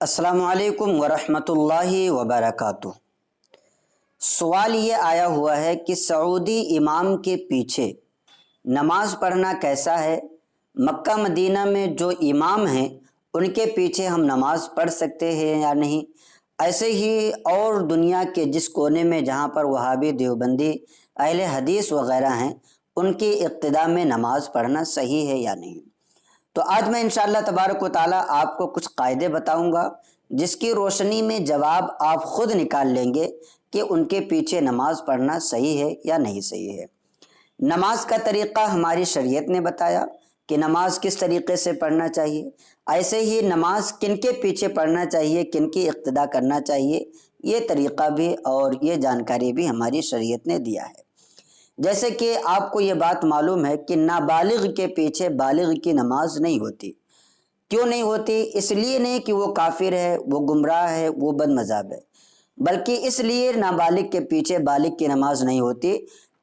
अस्सलामु अलैकुम वरहमतुल्लाहि वबरकातुह। सवाल ये आया हुआ है कि सऊदी इमाम के पीछे नमाज पढ़ना कैसा है। मक्का मदीना में जो इमाम हैं उनके पीछे हम नमाज पढ़ सकते हैं या नहीं। ऐसे ही और दुनिया के जिस कोने में जहाँ पर वहाबी देवबंदी अहले हदीस वग़ैरह हैं उनकी इक्तिदा में नमाज पढ़ना सही है या नहीं। तो आज मैं इंशाअल्लाह तबारक व ताला आपको कुछ कायदे बताऊंगा जिसकी रोशनी में जवाब आप खुद निकाल लेंगे कि उनके पीछे नमाज पढ़ना सही है या नहीं सही है। नमाज का तरीक़ा हमारी शरीयत ने बताया कि नमाज किस तरीक़े से पढ़ना चाहिए। ऐसे ही नमाज किन के पीछे पढ़ना चाहिए, किन की इक्तिदा करना चाहिए, ये तरीक़ा भी और ये जानकारी भी हमारी शरीयत ने दिया है। जैसे कि आपको ये बात मालूम है कि नाबालिग के पीछे बालिग की नमाज नहीं होती। क्यों नहीं होती? इसलिए नहीं कि वो काफिर है, वो गुमराह है, वो बदमज़हब है, बल्कि इसलिए नाबालिग के पीछे बालिग की नमाज नहीं होती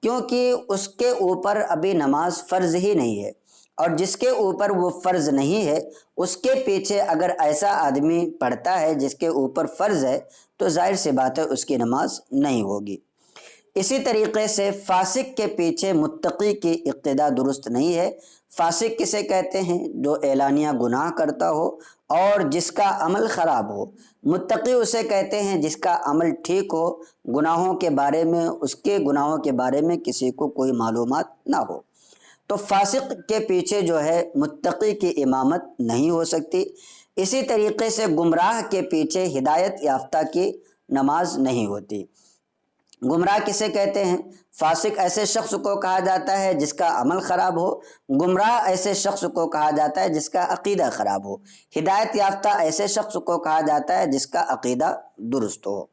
क्योंकि उसके ऊपर अभी नमाज फ़र्ज़ ही नहीं है। और जिसके ऊपर वो फ़र्ज़ नहीं है उसके पीछे अगर ऐसा आदमी पढ़ता है जिसके ऊपर फ़र्ज़ है तो जाहिर सी बात है उसकी नमाज नहीं होगी। इसी तरीके से फासिक के पीछे मुत्तकी की इक्तिदा दुरुस्त नहीं है। फासिक किसे कहते हैं? जो एलानिया गुनाह करता हो और जिसका अमल ख़राब हो। मुत्तकी उसे कहते हैं जिसका अमल ठीक हो, गुनाहों के बारे में, उसके गुनाहों के बारे में किसी को कोई मालूमात ना हो। तो फासिक के पीछे जो है मुत्तकी की इमामत नहीं हो सकती। इसी तरीके से गुमराह के पीछे हिदायत याफ्ता की नमाज नहीं होती। गुमराह किसे कहते हैं? फासिक ऐसे शख्स को कहा जाता है जिसका अमल ख़राब हो, गुमराह ऐसे शख्स को कहा जाता है जिसका अक़ीदा ख़राब हो, हिदायत याफ्ता ऐसे शख्स को कहा जाता है जिसका अक़ीदा दुरुस्त हो।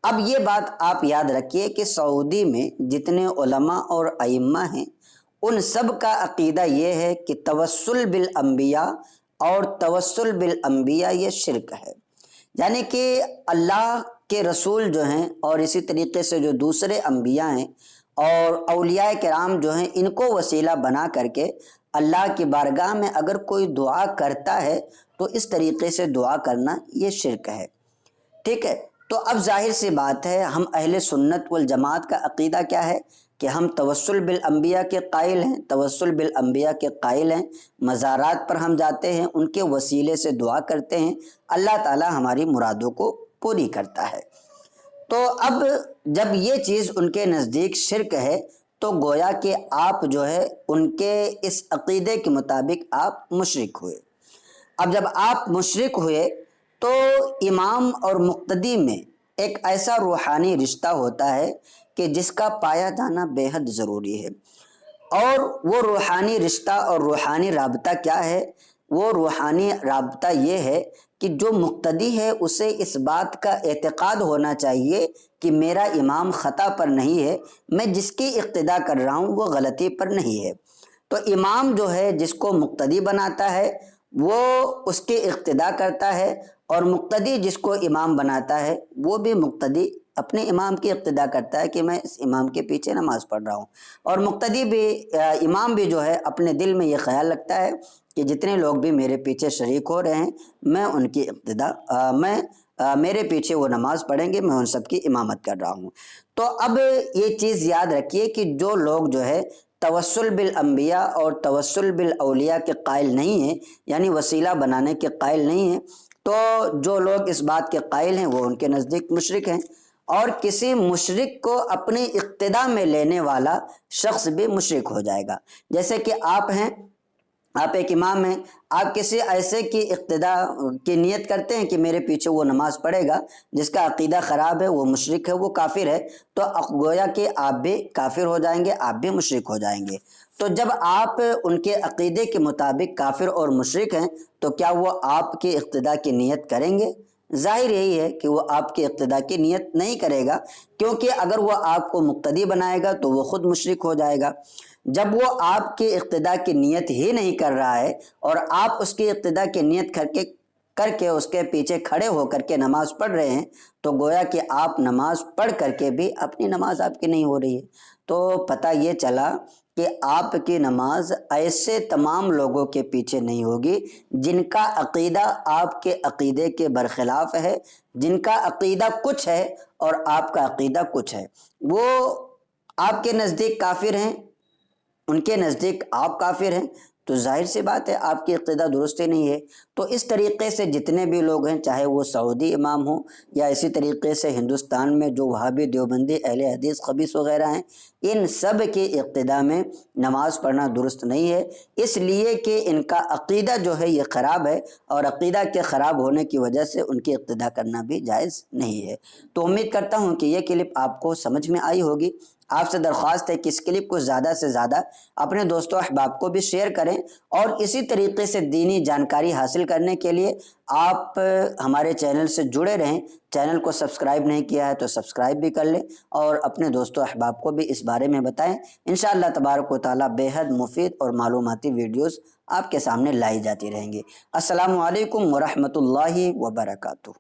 अब ये बात आप याद रखिए कि सऊदी में जितने उलमा और अइम्मा हैं उन सब का अक़ीदा ये है कि तवस्सुल बिल अंबिया और तवस्सुल बिल अंबिया ये शिर्क है। यानी कि अल्लाह के रसूल जो हैं और इसी तरीके से जो दूसरे अंबिया हैं और औलिया किराम जो हैं इनको वसीला बना करके अल्लाह की बारगाह में अगर कोई दुआ करता है तो इस तरीके से दुआ करना ये शिर्क है। ठीक है, तो अब जाहिर सी बात है हम अहले सुन्नत वल जमात का अक़ीदा क्या है कि हम तवस्सुल बिल अंबिया के कायल हैं, तवस्सुल बिल अंबिया के कायल हैं। मज़ारात पर हम जाते हैं, उनके वसीले से दुआ करते हैं, अल्लाह ताला हमारी मुरादों को पूरी करता है। तो अब जब ये चीज़ उनके नज़दीक शिर्क है तो गोया कि आप जो है उनके इस अक़ीदे के मुताबिक आप मुशरिक हुए। अब जब आप मुशरिक हुए तो इमाम और मुक़्तदी में एक ऐसा रूहानी रिश्ता होता है कि जिसका पाया जाना बेहद ज़रूरी है। और वो रूहानी रिश्ता और रूहानी राबता क्या है? वो रूहानी राबता ये है कि जो मुक़्तदी है उसे इस बात का एतक़ाद होना चाहिए कि मेरा इमाम ख़ता पर नहीं है, मैं जिसकी इक़्तिदा कर रहा हूँ वो गलती पर नहीं है। तो इमाम जो है जिसको मुक़्तदी बनाता है वो उसकी इक़्तिदा करता है और मुक़्तदी जिसको इमाम बनाता है वो भी मुक़्तदी अपने इमाम की इक़्तिदा करता है कि मैं इस इमाम के पीछे नमाज़ पढ़ रहा हूँ। और मुक़्तदी भी इमाम भी जो है अपने दिल में ये ख्याल रखता है कि जितने लोग भी मेरे पीछे शरीक हो रहे हैं मैं उनकी इक़्तिदा मेरे पीछे वो नमाज़ पढ़ेंगे, मैं उन सब की इमामत कर रहा हूँ। तो अब ये चीज़ याद रखिए कि जो लोग जो है तवस्सुल बिल अंबिया और तवस्सुल बिल औलिया के कायल नहीं हैं, यानी वसीला बनाने के कायल नहीं हैं, तो जो लोग इस बात के कायल हैं वो उनके नज़दीक मुशरिक हैं। और किसी मुशरिक को अपनी इक़्तिदा में लेने वाला शख्स भी मुशरिक हो जाएगा। जैसे कि आप हैं, आप एक इमाम हैं, आप किसी ऐसे की इक़्तिदा की नियत करते हैं कि मेरे पीछे वो नमाज़ पढ़ेगा जिसका अक़ीदा ख़राब है, वो मुशरिक है, वो काफिर है, तो गोया कि आप भी काफिर हो जाएंगे, आप भी मुशरिक हो जाएंगे। तो जब आप उनके अक़ीदे के मुताबिक काफिर और मुशरिक हैं तो क्या वो आपकी इक़्तिदा की नियत करेंगे? ज़ाहिर यही है कि वो आपकी इक़्तिदा की नियत नहीं करेगा, क्योंकि अगर वो आपको मुक़्तदी बनाएगा तो वो ख़ुद मुशरिक हो जाएगा। जब वो आपकी इक़्तिदा की नियत ही नहीं कर रहा है और आप उसकी इक़्तिदा की नियत करके उसके पीछे खड़े होकर के नमाज़ पढ़ रहे हैं तो गोया कि आप नमाज़ पढ़ करके भी अपनी नमाज आपकी नहीं हो रही है। तो पता ये चला کہ آپ کی نماز ایسے تمام لوگوں کے پیچھے نہیں ہوگی جن کا عقیدہ آپ کے عقیدے کے برخلاف ہے، جن کا عقیدہ کچھ ہے اور آپ کا عقیدہ کچھ ہے۔ وہ آپ کے نزدیک کافر ہیں، ان کے نزدیک آپ کافر ہیں، تو ظاہر سی بات ہے آپ کی عقیدہ درست ہی نہیں ہے۔ تو اس طریقے سے جتنے بھی لوگ ہیں، چاہے وہ سعودی امام ہوں یا اسی طریقے سے ہندوستان میں جو وہابی دیوبندی اہل حدیث خبیث وغیرہ ہیں، ان سب کے اقتداء میں نماز پڑھنا درست نہیں ہے، اس لیے کہ ان کا عقیدہ جو ہے یہ خراب ہے، اور عقیدہ کے خراب ہونے کی وجہ سے ان کی اقتداء کرنا بھی جائز نہیں ہے۔ تو امید کرتا ہوں کہ یہ کلپ آپ کو سمجھ میں آئی ہوگی۔ آپ سے درخواست ہے کہ اس کلپ کو زیادہ سے زیادہ اپنے دوستوں احباب کو بھی شیئر کریں، اور اسی طریقے سے دینی جانکاری حاصل کرنے کے لیے آپ ہمارے چینل سے جڑے رہیں۔ چینل کو سبسکرائب نہیں کیا ہے تو سبسکرائب بھی کر لیں، اور اپنے دوستوں احباب کو بھی اس بارے میں بتائیں۔ انشاءاللہ تبارک و تعالی بے حد مفید اور معلوماتی ویڈیوز آپ کے سامنے لائی جاتی رہیں گی۔ السلام علیکم ورحمۃ اللہ وبرکاتہ۔